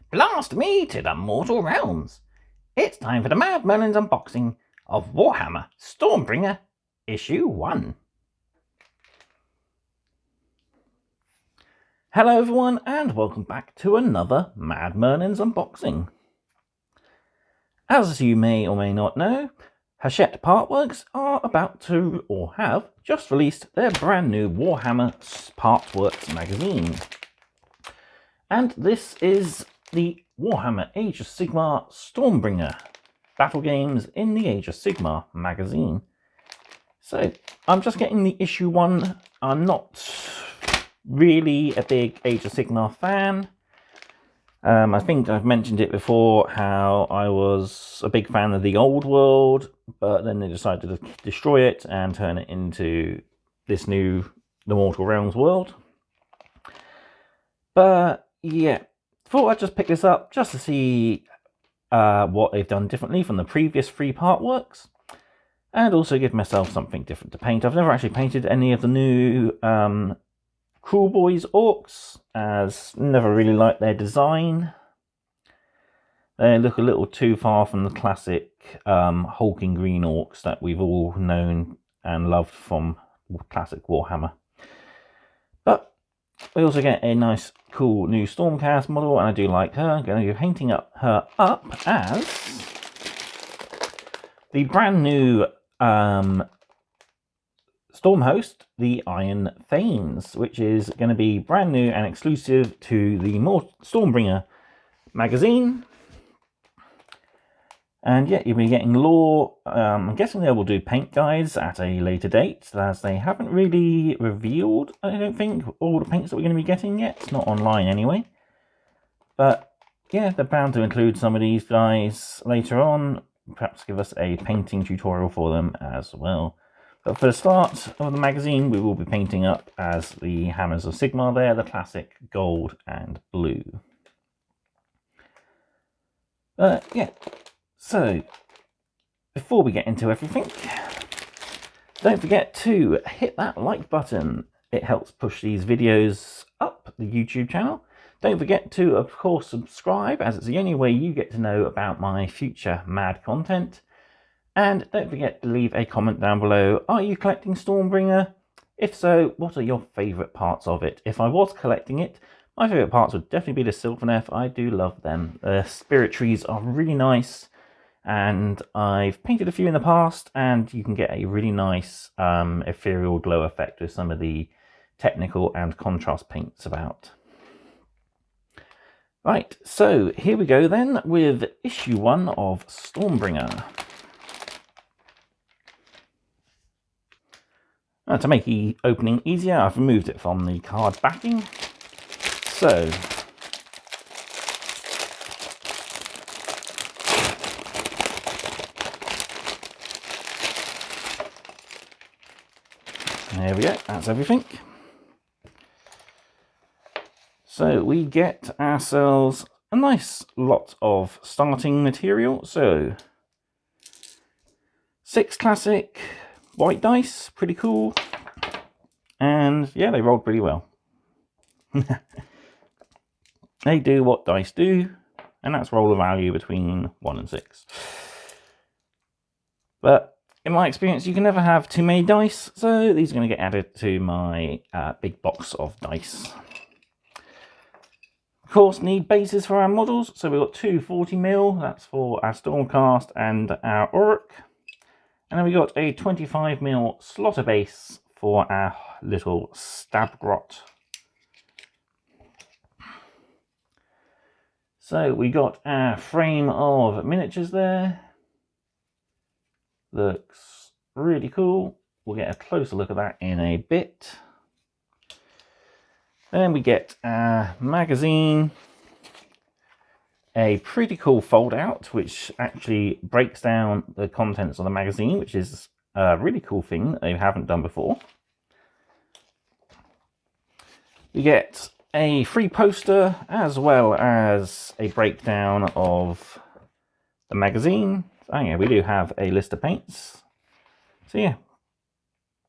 Blast me to the mortal realms! It's time for the Mad Merlins unboxing of Warhammer Stormbringer Issue 1. Hello everyone and welcome back to another Mad Merlins unboxing. As you may or may not know, Hachette Partworks are about to, or have, just released their brand new Warhammer Partworks magazine. And this is the Warhammer Age of Sigmar Stormbringer Battle Games in the Age of Sigmar magazine. So I'm just getting the issue 1. I'm not really a big Age of Sigmar fan. I think I've mentioned it before how I was a big fan of the old world, but then they decided to destroy it and turn it into this new The Mortal Realms world. But yeah, thought I'd just pick this up just to see what they've done differently from the previous 3 part works, and also give myself something different to paint. I've never actually painted any of the new Cruel Boys orcs, as never really liked their design. They look a little too far from the classic hulking green orcs that we've all known and loved from classic Warhammer. But we also get a nice, cool new Stormcast model, and I do like her. I'm going to be painting her up as the brand new Storm host, the Iron Thanes, which is going to be brand new and exclusive to the Stormbringer magazine. And yeah, you'll be getting lore. I'm guessing they will do paint guides at a later date, as they haven't really revealed, I don't think, all the paints that we're going to be getting yet. It's not online anyway. But yeah, they're bound to include some of these guys later on. Perhaps give us a painting tutorial for them as well. But for the start of the magazine, we will be painting up as the Hammers of Sigmar there, the classic gold and blue. Yeah, so before we get into everything, don't forget to hit that like button. It helps push these videos up the YouTube channel. Don't forget to, of course, subscribe, as it's the only way you get to know about my future mad content. And don't forget to leave a comment down below. Are you collecting Stormbringer? If so, what are your favourite parts of it? If I was collecting it, my favourite parts would definitely be the Sylvaneth. I do love them. The spirit trees are really nice, and I've painted a few in the past, and you can get a really nice ethereal glow effect with some of the technical and contrast paints about. Right, so here we go then with issue 1 of Stormbringer. To make the opening easier, I've removed it from the card backing. So, there we go, that's everything. So we get ourselves a nice lot of starting material. So 6 classic white dice, pretty cool, and yeah, they rolled pretty well. They do what dice do, and that's roll a value between 1 and 6. But in my experience, you can never have too many dice, so these are going to get added to my big box of dice. Of course, need bases for our models, so we've got 2 40mm, that's for our Stormcast and our Orc. And then we got a 25mm slaughter base for our little stab grot. So we got our frame of miniatures there. Looks really cool. We'll get a closer look at that in a bit. Then we get our magazine. A pretty cool fold out, which actually breaks down the contents of the magazine, which is a really cool thing that they haven't done before. We get a free poster as well as a breakdown of the magazine. Oh yeah, we do have a list of paints. So yeah,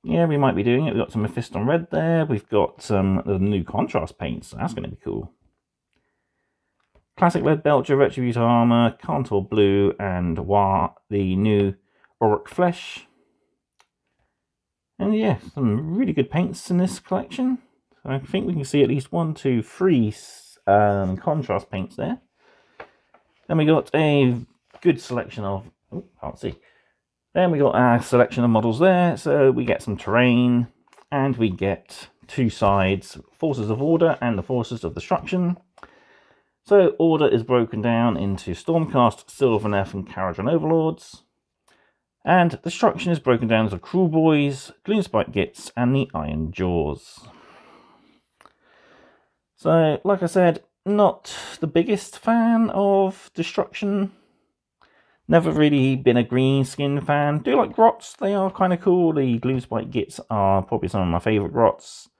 we might be doing it. We've got some Mephiston Red there. We've got some of the new contrast paints. So that's going to be cool. Classic Lead Belcher, Retributor Armour, Contour Blue, and the new Auric Flesh. And yeah, some really good paints in this collection. So I think we can see at least 1, 2, 3 contrast paints there. Then we got a good selection of... oh, can't see. Then we got our selection of models there. So we get some terrain, and we get 2 sides, Forces of Order and the Forces of Destruction. So Order is broken down into Stormcast, Sylvaneth, and Caradron Overlords. And Destruction is broken down into Cruel Boys, Gloomspite Gits, and the Iron Jaws. So, like I said, not the biggest fan of Destruction. Never really been a green skin fan. Do like grots, they are kind of cool. The Gloomspite Gits are probably some of my favourite grots.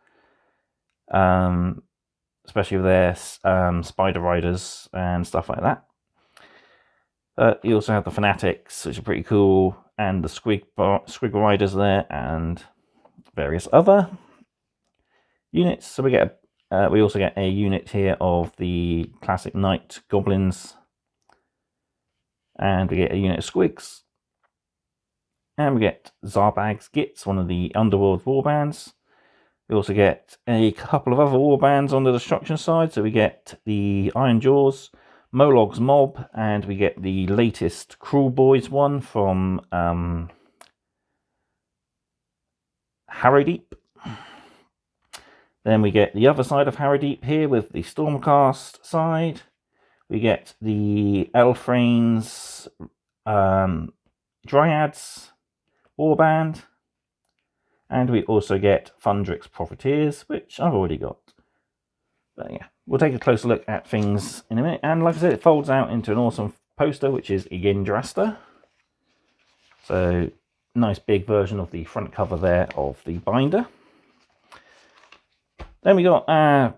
Especially with their Spider Riders and stuff like that. You also have the Fanatics, which are pretty cool, and the Squiggle Riders there, and various other units. So we also get a unit here of the classic Knight Goblins, and we get a unit of Squigs, and we get Zarbag's Gits, one of the Underworld warbands. We also get a couple of other warbands on the Destruction side. So we get the Iron Jaws, Molog's Mob, and we get the latest Cruel Boys one from Harrowdeep. Then we get the other side of Harrowdeep here with the Stormcast side. We get the Elfrane's Dryads warband. And we also get Fundrix Profiteers, which I've already got. But yeah, we'll take a closer look at things in a minute. And like I said, it folds out into an awesome poster, which is Yggdrasta. So, nice big version of the front cover there of the binder. Then we got our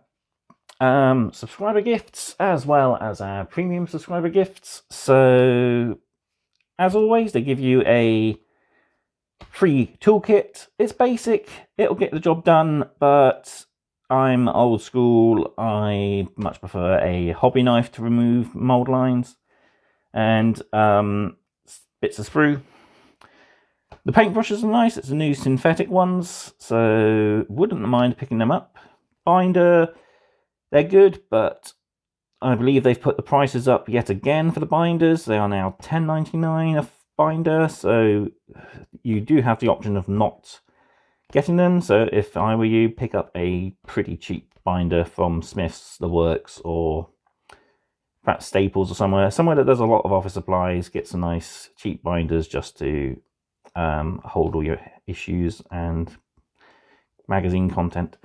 subscriber gifts, as well as our premium subscriber gifts. So, as always, they give you a free toolkit. It's basic, it'll get the job done, but I'm old school. I much prefer a hobby knife to remove mold lines and bits of sprue. The paintbrushes are nice. It's the new synthetic ones, so wouldn't mind picking them up. Binder, they're good, but I believe they've put the prices up yet again for the binders. They are now $10.99 a binder, so you do have the option of not getting them. So if I were you, pick up a pretty cheap binder from Smith's, The Works, or perhaps Staples or somewhere that does a lot of office supplies. Get some nice cheap binders just to hold all your issues and magazine content.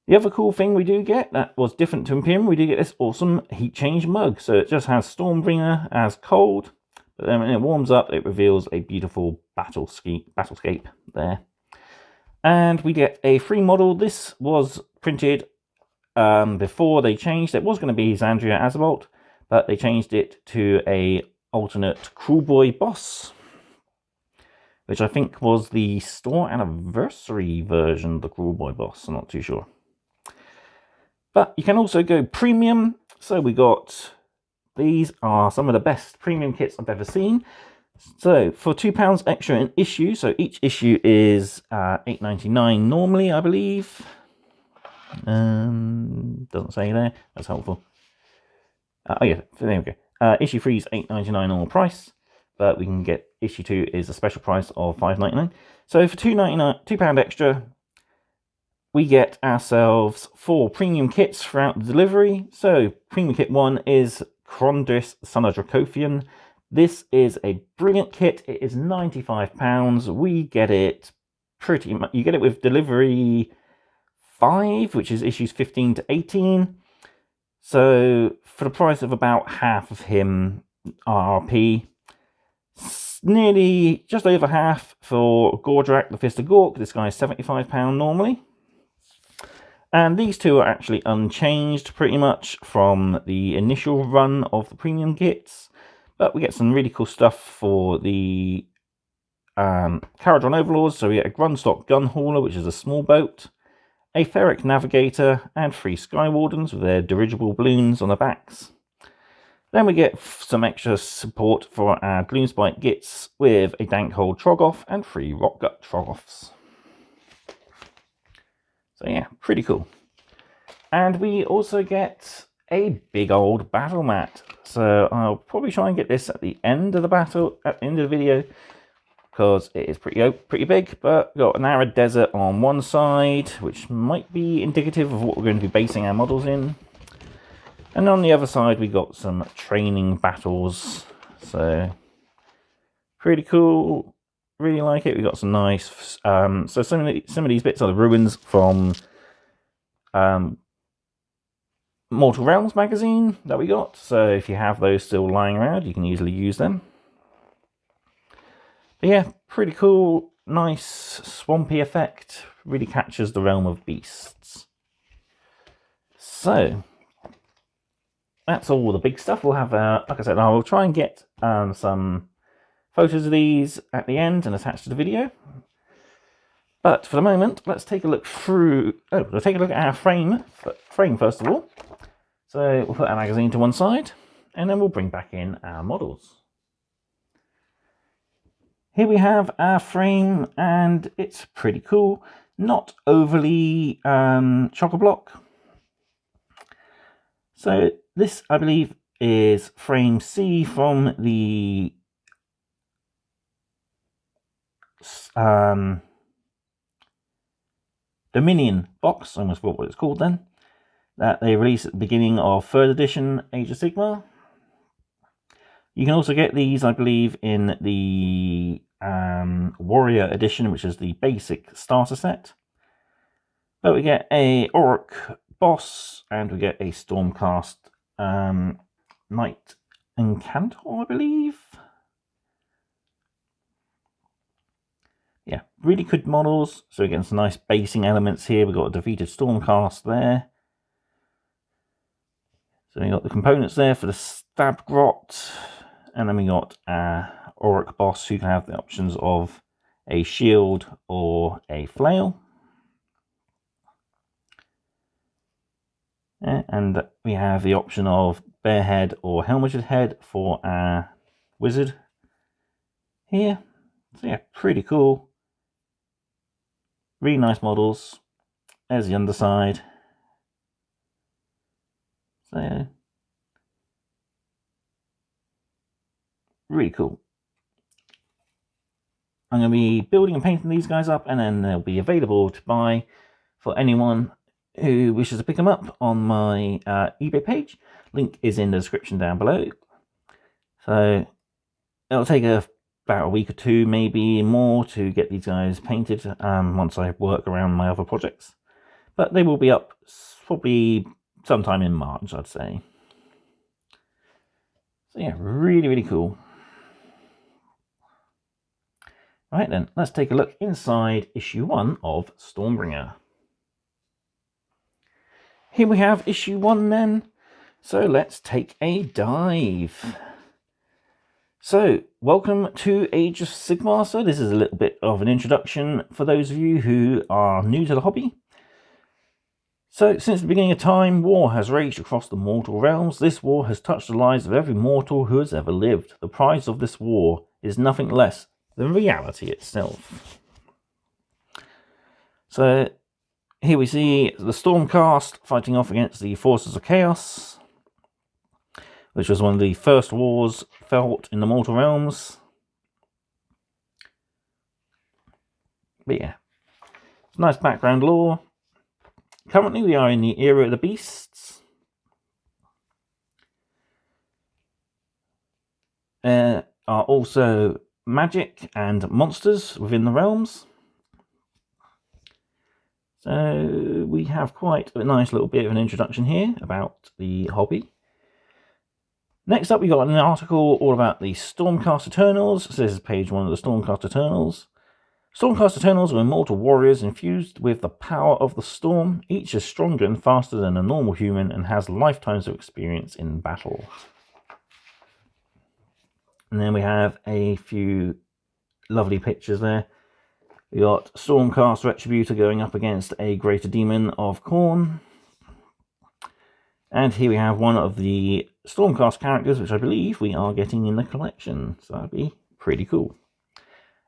The other cool thing we do get that was different to Imperium, we do get this awesome heat change mug. So it just has Stormbringer as cold, but then when it warms up, it reveals a beautiful battlescape there. And we get a free model. This was printed before they changed. It was going to be Xandria Azabolt, but they changed it to a alternate Cruel Boy boss, which I think was the store anniversary version of the Cruel Boy boss. I'm not too sure. But you can also go premium. So we got, these are some of the best premium kits I've ever seen. So for £2 extra an issue, so each issue is $8.99 normally, I believe. Doesn't say there. That's helpful. Oh yeah, there we go. Issue 3 is $8.99 normal price, but we can get issue 2 is a special price of $5.99. So for £2 extra, we get ourselves 4 premium kits throughout the delivery. So premium kit 1 is Krondris, Son of Dracothian. This is a brilliant kit. It is £95. We get it pretty much. You get it with delivery 5, which is issues 15 to 18. So for the price of about half of him RRP, nearly just over half for Gordrak, the Fist of Gork. This guy is £75 normally. And these two are actually unchanged pretty much from the initial run of the premium kits. But we get some really cool stuff for the Caradron Overlords. So we get a Grundstock Gun Hauler, which is a small boat, a Ferric Navigator, and 3 Skywardens with their dirigible balloons on the backs. Then we get some extra support for our Gloomspite Gits with a Dankhold Troggoth and 3 Rockgut Troggoths. So yeah, pretty cool. And we also get a big old battle mat. So I'll probably try and get this at the end of the battle, at the end of the video, because it is pretty big. But we've got an arid desert on one side, which might be indicative of what we're going to be basing our models in. And on the other side, we got some training battles. So pretty cool. Really like it. We got some nice. So some of these bits are the ruins from Mortal Realms magazine that we got. So if you have those still lying around, you can easily use them. But yeah, pretty cool. Nice swampy effect. Really captures the realm of beasts. So that's all the big stuff. We'll have, like I said, I will try and get some photos of these at the end and attached to the video. But for the moment, let's take a look through. Oh, we'll take a look at our frame first of all. So we'll put our magazine to one side, and then we'll bring back in our models. Here we have our frame, and it's pretty cool. Not overly chock-a-block. So this, I believe, is frame C from the Dominion box. I almost forgot what it's called then. That they released at the beginning of 3rd edition Age of Sigmar. You can also get these, I believe, in the Warrior edition, which is the basic starter set. But we get a Orc boss, and we get a Stormcast Knight Incantor, I believe. Yeah, really good models. So again, some nice basing elements here. We've got a defeated Stormcast there. So we got the components there for the Stab Grot. And then we got our Auric boss, who can have the options of a shield or a flail. And we have the option of Barehead or Helmeted Head for our wizard here. So yeah, pretty cool. Really nice models. There's the underside. So yeah, really cool. I'm going to be building and painting these guys up, and then they'll be available to buy for anyone who wishes to pick them up on my eBay page. Link is in the description down below. So it'll take about a week or two, maybe more, to get these guys painted once I work around my other projects. But they will be up probably sometime in March, I'd say. So yeah, really, really cool. Right then, let's take a look inside issue 1 of Stormbringer. Here we have issue 1 then. So let's take a dive. So, welcome to Age of Sigmar. So this is a little bit of an introduction for those of you who are new to the hobby. So, since the beginning of time, war has raged across the mortal realms. This war has touched the lives of every mortal who has ever lived. The prize of this war is nothing less than reality itself. So, here we see the Stormcast fighting off against the Forces of Chaos, which was one of the first wars fought in the mortal realms. But yeah, nice background lore. Currently we are in the era of the beasts. There are also magic and monsters within the realms. So we have quite a nice little bit of an introduction here about the hobby. Next up, we got an article all about the Stormcast Eternals. So this is page 1 of the Stormcast Eternals. Stormcast Eternals are immortal warriors infused with the power of the storm. Each is stronger and faster than a normal human and has lifetimes of experience in battle. And then we have a few lovely pictures there. We got Stormcast Retributor going up against a Greater Demon of Khorne. And here we have one of the Stormcast characters, which I believe we are getting in the collection. So that'd be pretty cool.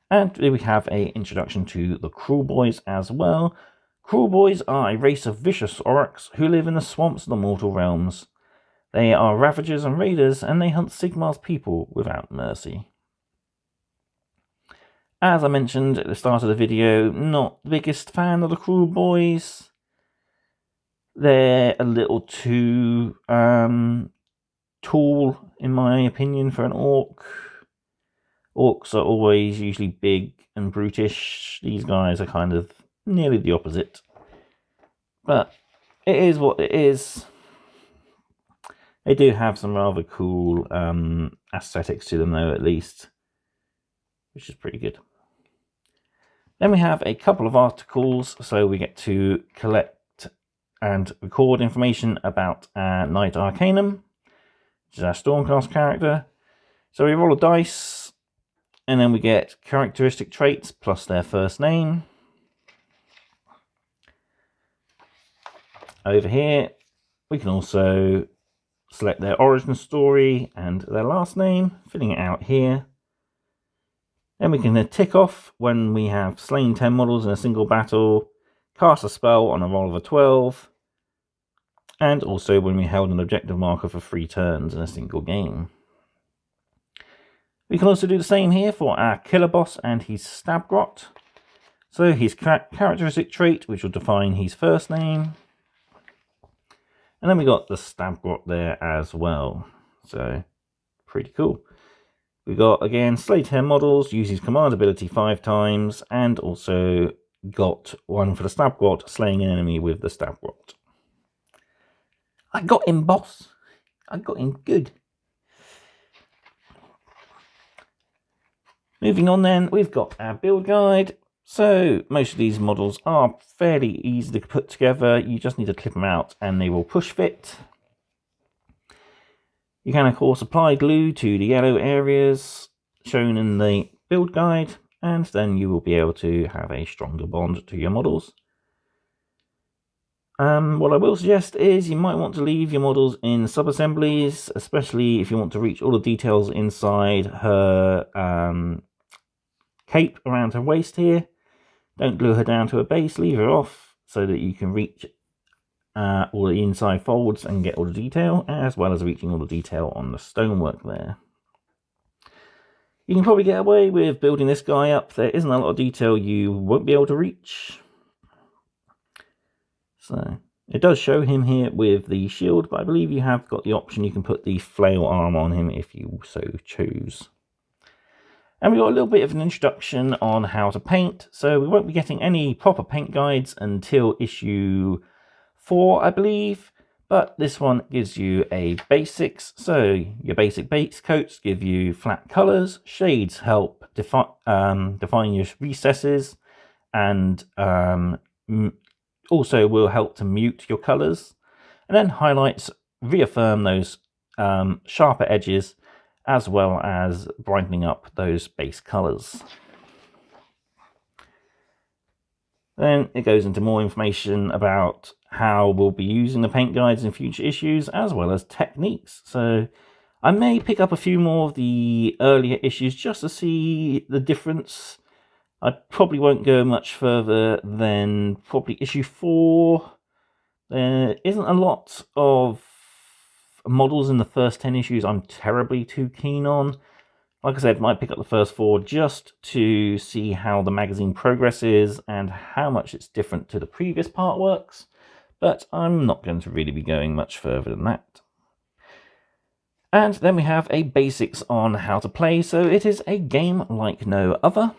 And we have an introduction to the Cruel Boys as well. Cruel Boys are a race of vicious orcs who live in the swamps of the mortal realms. They are ravagers and raiders, and they hunt Sigmar's people without mercy. As I mentioned at the start of the video, not the biggest fan of the Cruel Boys. They're a little too tall, in my opinion, for an orc. Orcs are always usually big and brutish. These guys are kind of nearly the opposite. But it is what it is. They do have some rather cool aesthetics to them, though, at least, which is pretty good. Then we have a couple of articles, so we get to collect and record information about our Knight Arcanum, which is our Stormcast character. So we roll a dice, and then we get characteristic traits plus their first name. Over here, we can also select their origin story and their last name, filling it out here. Then we can tick off when we have slain 10 models in a single battle, cast a spell on a roll of a 12, and also when we held an objective marker for 3 turns in a single game. We can also do the same here for our killer boss and his Stabgrot. So his characteristic trait, which will define his first name. And then we got the Stabgrot there as well. So, pretty cool. We got, again, slay 10 models, uses command ability 5 times, and also got one for the Stabgrot, slaying an enemy with the Stabgrot. I got him, boss. I got him good. Moving on then, we've got our build guide. So, most of these models are fairly easy to put together. You just need to clip them out and they will push fit. You can, of course, apply glue to the yellow areas shown in the build guide, and then you will be able to have a stronger bond to your models. What I will suggest is you might want to leave your models in sub-assemblies, especially if you want to reach all the details inside her cape around her waist here. Don't glue her down to a base, leave her off so that you can reach all the inside folds and get all the detail, as well as reaching all the detail on the stonework there. You can probably get away with building this guy up. There isn't a lot of detail you won't be able to reach. So it does show him here with the shield, but I believe you have got the option you can put the flail arm on him if you so choose. And we've got a little bit of an introduction on how to paint. So we won't be getting any proper paint guides until issue 4, I believe. But this one gives you a basics. So your basic base coats give you flat colours. Shades help define your recesses. And also will help to mute your colours. And then highlights reaffirm those sharper edges, as well as brightening up those base colours. Then it goes into more information about how we'll be using the paint guides in future issues, as well as techniques. So I may pick up a few more of the earlier issues just to see the difference. I probably won't go much further than probably issue 4. There isn't a lot of models in the first 10 issues I'm terribly too keen on. Like I said, might pick up the first 4 just to see how the magazine progresses and how much it's different to the previous partworks, but I'm not going to really be going much further than that. And then we have a basics on how to play, so it is a game like no other.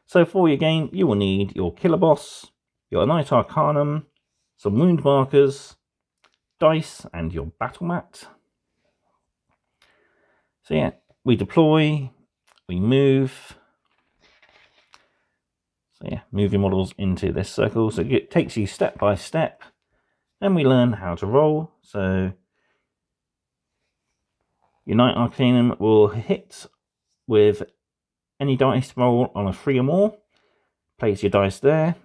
So for your game, you will need your killer boss, your Knight Arcanum, some wound markers, dice, and your battle mat. So yeah, we deploy, we move. So yeah, move your models into this circle. So it takes you step by step. Then we learn how to roll. So your Knight Arcanum will hit with any dice roll on a 3 or more. Place your dice there.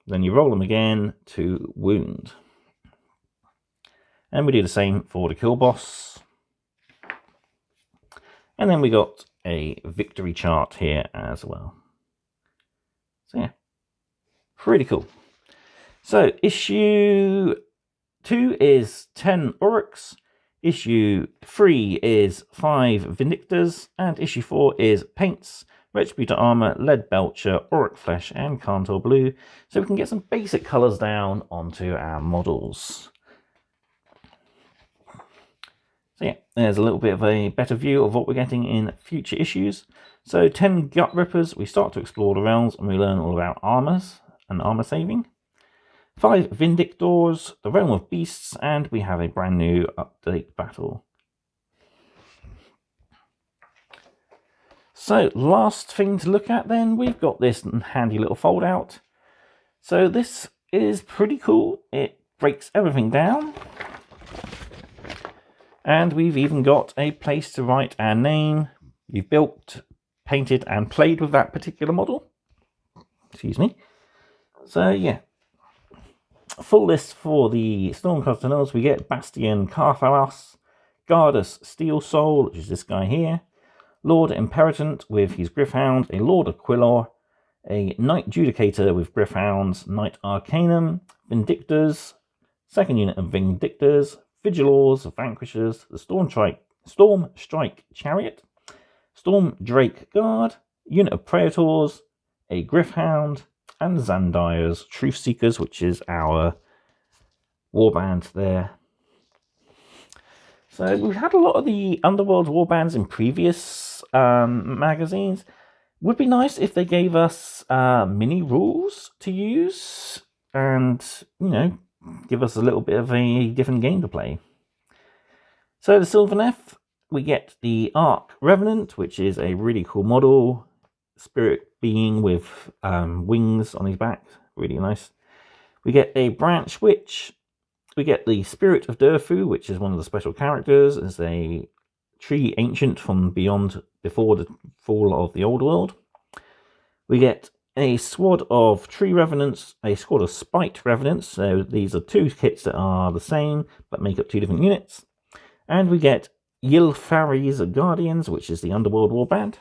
Then you roll them again to wound. And we do the same for the kill boss. And then we got a victory chart here as well. So yeah, pretty cool. So issue 2 is 10 Orcs, issue 3 is 5 Vindictors, and issue 4 is Paints, Retributor Armor, Lead Belcher, Auric Flesh, and Kantor Blue, so we can get some basic colours down onto our models. So yeah, there's a little bit of a better view of what we're getting in future issues. So 10 Gut Rippers, we start to explore the realms and we learn all about armors and armor saving. 5 Vindictors, the Realm of Beasts, and we have a brand new update battle. So last thing to look at then, we've got this handy little fold out. So this is pretty cool. It breaks everything down. And we've even got a place to write our name. You've built, painted, and played with that particular model. Excuse me. So yeah. Full list for the Stormcast, we get Bastion Carthalos, Gardus Steel Soul, which is this guy here, Lord Imperatant with his Gryph-hound, a Lord Aquilor, a Knight Judicator with Gryph-hounds, Knight Arcanum, Vindictors, second unit of Vindictors, Vigilors, Vanquishers, the Storm Strike Chariot, Storm Drake Guard, unit of Praetors, a Gryph-hound, and Zandire's Truth Seekers, which is our warband there. So we've had a lot of the Underworld warbands in previous magazines. Would be nice if they gave us mini rules to use and, you know, give us a little bit of a different game to play. So the Sylvaneth, we get the Arc Revenant, which is a really cool model. Spirit being with wings on his back, really nice. We get a Branch Witch. We get the Spirit of Durfu, which is one of the special characters. It's a tree ancient from beyond before the fall of the old world. We get a squad of Tree Revenants, a squad of Spite Revenants. So these are 2 kits that are the same but make up 2 different units. And we get Ylfari's Guardians, which is the Underworld warband.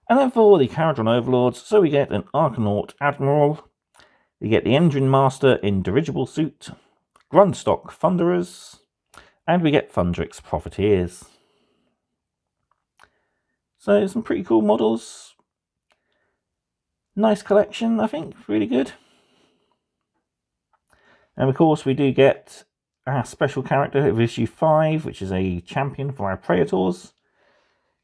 And then for the Caradron Overlords, so we get an Arcanaut Admiral, we get the Endrin Master in Dirigible Suit, Grundstock Thunderers, and we get Thundrix Profiteers. So some pretty cool models. Nice collection, I think, really good. And of course we do get our special character of issue 5, which is a champion for our Praetors.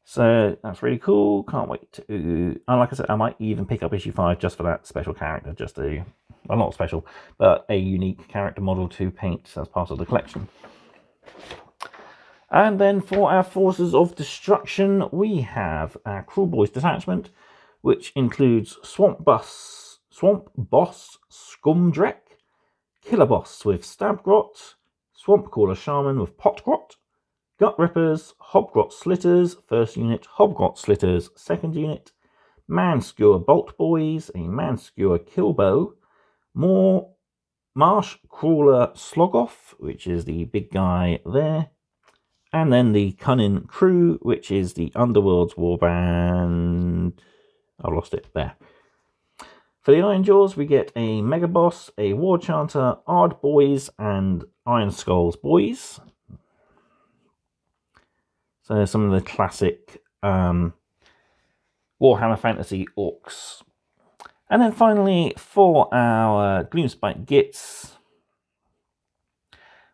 So that's really cool. Can't wait to... And like I said, I might even pick up issue 5 just for that special character. Just a... Well, not special, but a unique character model to paint as part of the collection. And then for our Forces of Destruction, we have our Cruel Boys Detachment, which includes Swamp Boss Scumdrek, Killer Boss with Stabgrot, Swamp Caller Shaman with Potgrot, Gut Rippers, Hobgrot Slitters, first unit, Hobgrot Slitters, second unit, Manskewer Bolt Boys, a Manskewer Killbow, more Marsh Crawler Slogoff, which is the big guy there, and then the Cunning Crew, which is the Underworld's warband. I lost it there. For the Iron Jaws, we get a Mega Boss, a War Chanter, Ard Boys, and Iron Skulls Boys. So some of the classic Warhammer Fantasy Orcs. And then finally, for our Gloomspite Gits,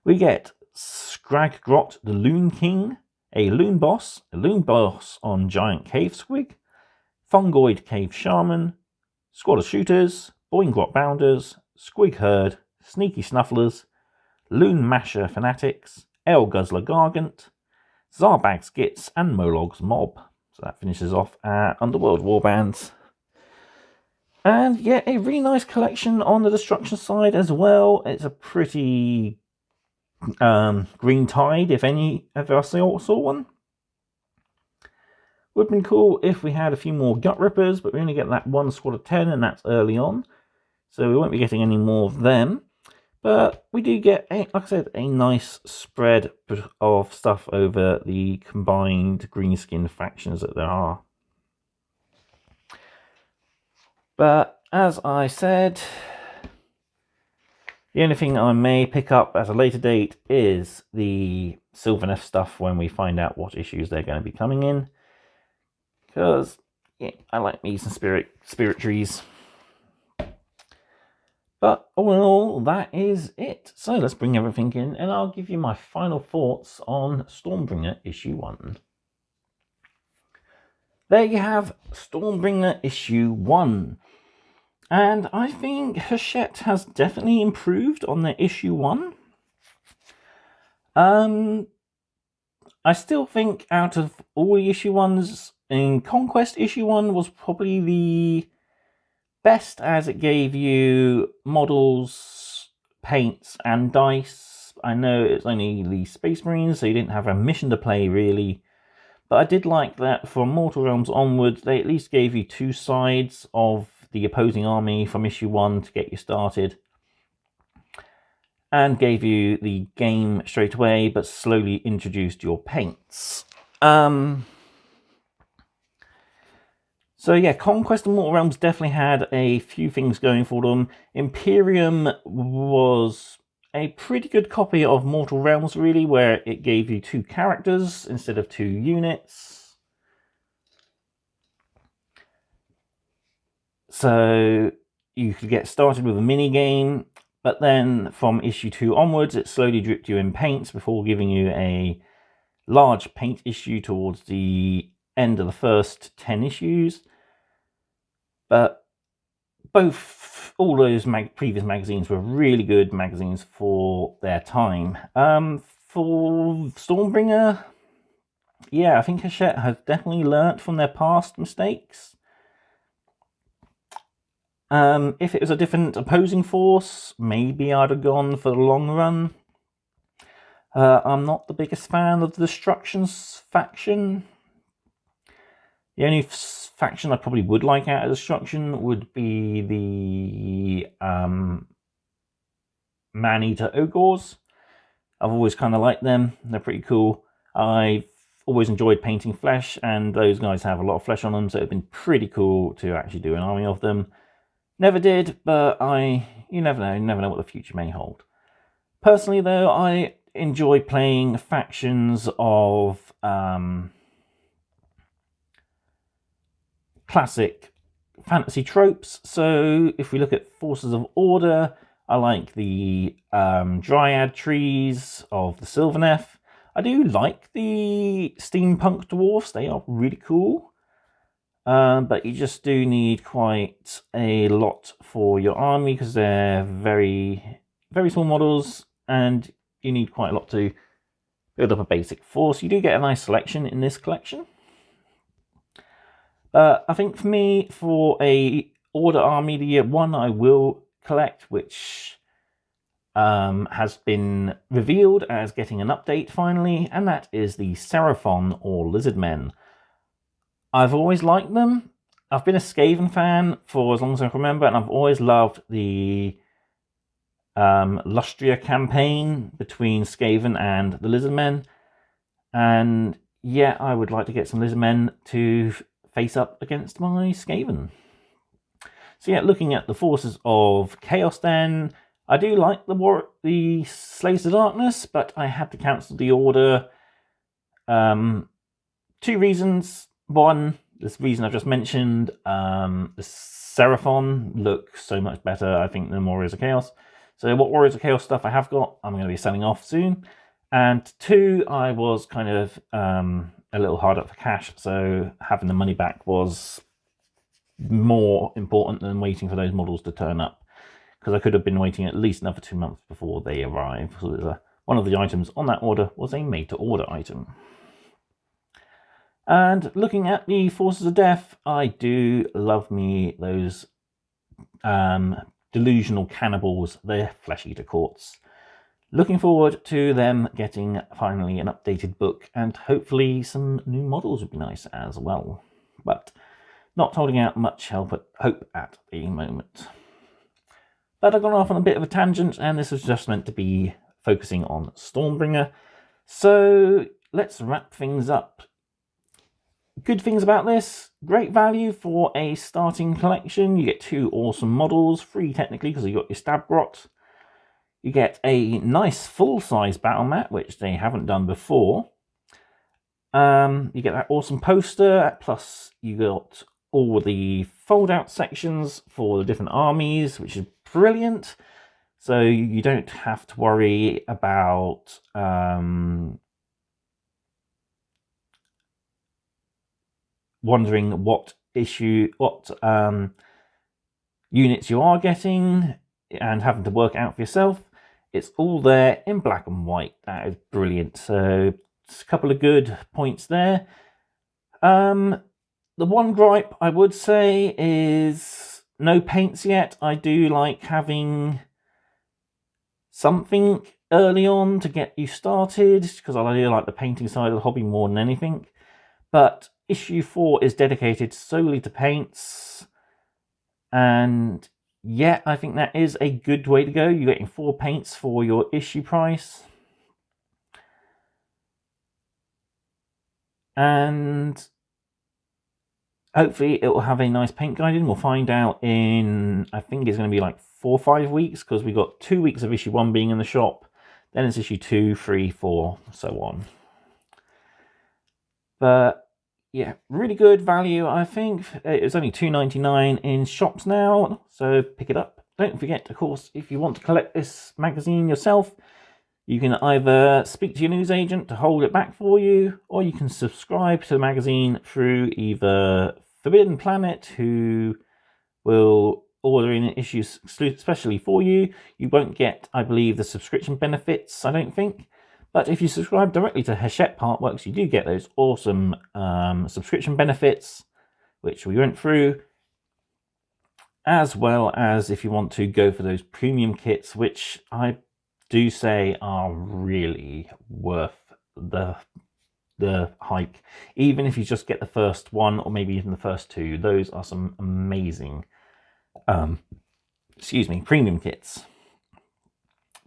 we get Scraggrot the Loon King, a Loon Boss on Giant Cave Squig, Fungoid Cave Shaman, Squad of Shooters, Boingrot Bounders, Squig Herd, Sneaky Snufflers, Loon Masher Fanatics, El Guzzler Gargant, Zarbag's Gits, and Molog's Mob. So that finishes off our Underworld warbands. And yeah, a really nice collection on the destruction side as well. It's a pretty green tide, if any ever I saw one. Would have been cool if we had a few more Gut Rippers, but we only get that one squad of 10, and that's early on. So we won't be getting any more of them. But we do get, like I said, a nice spread of stuff over the combined greenskin factions that there are. But as I said, the only thing I may pick up at a later date is the Sylvaneth stuff when we find out what issues they're going to be coming in. Because, yeah, I like me some spirit trees. But all in all, that is it. So let's bring everything in and I'll give you my final thoughts on Stormbringer issue 1. There you have Stormbringer issue 1. And I think Hachette has definitely improved on their issue 1. I still think out of all the issue 1s, in Conquest issue 1 was probably the best, as it gave you models, paints and dice. I know it's only the Space Marines, so you didn't have a mission to play really. But I did like that from Mortal Realms onwards, they at least gave you 2 sides of the opposing army from issue 1 to get you started. And gave you the game straight away, but slowly introduced your paints. So yeah, Conquest and Mortal Realms definitely had a few things going for them. Imperium was a pretty good copy of Mortal Realms, really, where it gave you 2 characters instead of 2 units. So you could get started with a mini game, but then from issue 2 onwards, it slowly dripped you in paints before giving you a large paint issue towards the end of the first 10 issues. But all those previous magazines were really good magazines for their time. For Stormbringer, yeah, I think Hachette has definitely learnt from their past mistakes. If it was a different opposing force, maybe I'd have gone for the long run. I'm not the biggest fan of the Destructions faction. The only faction I probably would like out of Destruction would be the Man-Eater Ogres. I've always kind of liked them. They're pretty cool. I've always enjoyed painting flesh, and those guys have a lot of flesh on them, so it'd been pretty cool to actually do an army of them. Never did, but you never know. You never know what the future may hold. Personally, though, I enjoy playing factions of classic fantasy tropes. So if we look at Forces of Order, I like the Dryad trees of the Sylvaneth. I do like the steampunk dwarfs. They are really cool. But you just do need quite a lot for your army because they're very, very small models, and you need quite a lot to build up a basic force. You do get a nice selection in this collection. I think for me, for a Order army, the one I will collect, which has been revealed as getting an update finally, and that is the Seraphon or Lizardmen. I've always liked them. I've been a Skaven fan for as long as I can remember, and I've always loved the Lustria campaign between Skaven and the Lizardmen. And yeah, I would like to get some Lizardmen to face up against my Skaven. So yeah, looking at the forces of Chaos then, I do like the Slaves of Darkness, but I had to cancel the order. 2 reasons. One, this reason I've just mentioned, the Seraphon look so much better, I think, than Warriors of Chaos. So what Warriors of Chaos stuff I have got, I'm going to be selling off soon. And 2, I was kind of a little hard up for cash, so having the money back was more important than waiting for those models to turn up, because I could have been waiting at least another 2 months before they arrive. So one of the items on that order was a made-to-order item. And looking at the Forces of Death, I do love me those delusional cannibals, the Flesh Eater Courts. Looking forward to them getting finally an updated book, and hopefully some new models would be nice as well. But not holding out much hope at the moment. But I've gone off on a bit of a tangent, and this was just meant to be focusing on Stormbringer. So let's wrap things up. Good things about this: great value for a starting collection. You get 2 awesome models, 3 technically because you got your stab grot. You get a nice full-size battle mat, which they haven't done before. You get that awesome poster, plus you got all the fold-out sections for the different armies, which is brilliant. So you don't have to worry about wondering what units you are getting and having to work out for yourself. It's all there in black and white. That is brilliant. So it's a couple of good points there. The one gripe I would say is no paints yet. I do like having something early on to get you started, because I do like the painting side of the hobby more than anything. But issue 4 is dedicated solely to paints, and yeah, I think that is a good way to go. You're getting 4 paints for your issue price. And hopefully it will have a nice paint guide in. We'll find out in, I think it's going to be like 4 or 5 weeks, because we got 2 weeks of issue 1 being in the shop. Then it's issue 2, 3, 4, so on. But yeah, really good value, I think. It's only $2.99 in shops now, so pick it up. Don't forget, of course, if you want to collect this magazine yourself, you can either speak to your newsagent to hold it back for you, or you can subscribe to the magazine through either Forbidden Planet, who will order in issues especially for you. You won't get, I believe, the subscription benefits, I don't think. But if you subscribe directly to Hachette Partworks, you do get those awesome subscription benefits, which we went through, as well as if you want to go for those premium kits, which I do say are really worth the hike. Even if you just get the first one, or maybe even the first 2, those are some amazing premium kits.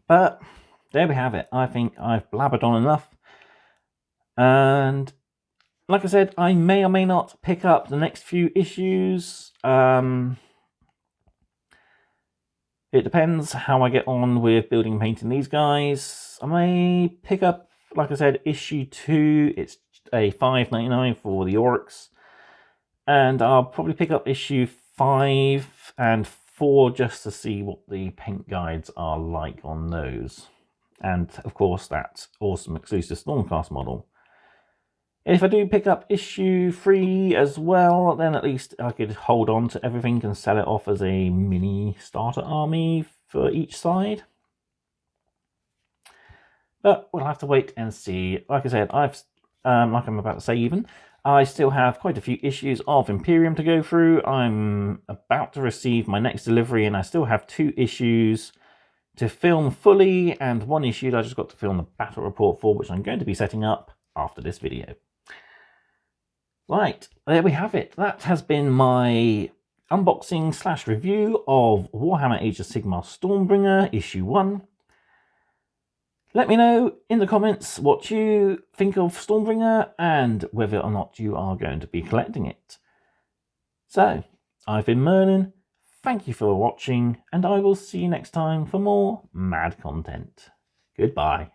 But there we have it. I think I've blabbered on enough. And like I said, I may or may not pick up the next few issues. It depends how I get on with building and painting these guys. I may pick up, like I said, issue 2. It's a $5.99 for the orcs. And I'll probably pick up issue 5 and 4 just to see what the paint guides are like on those. And of course, that awesome exclusive Stormcast model. If I do pick up issue 3 as well, then at least I could hold on to everything and sell it off as a mini starter army for each side. But we'll have to wait and see. Like I said, like I'm about to say even, I still have quite a few issues of Imperium to go through. I'm about to receive my next delivery, and I still have 2 issues to film fully, and 1 issue that I just got to film the battle report for, which I'm going to be setting up after this video. Right, there we have it. That has been my unboxing / review of Warhammer Age of Sigmar Stormbringer issue 1. Let me know in the comments what you think of Stormbringer and whether or not you are going to be collecting it. So, I've been Merlin. Thank you for watching, and I will see you next time for more mad content. Goodbye.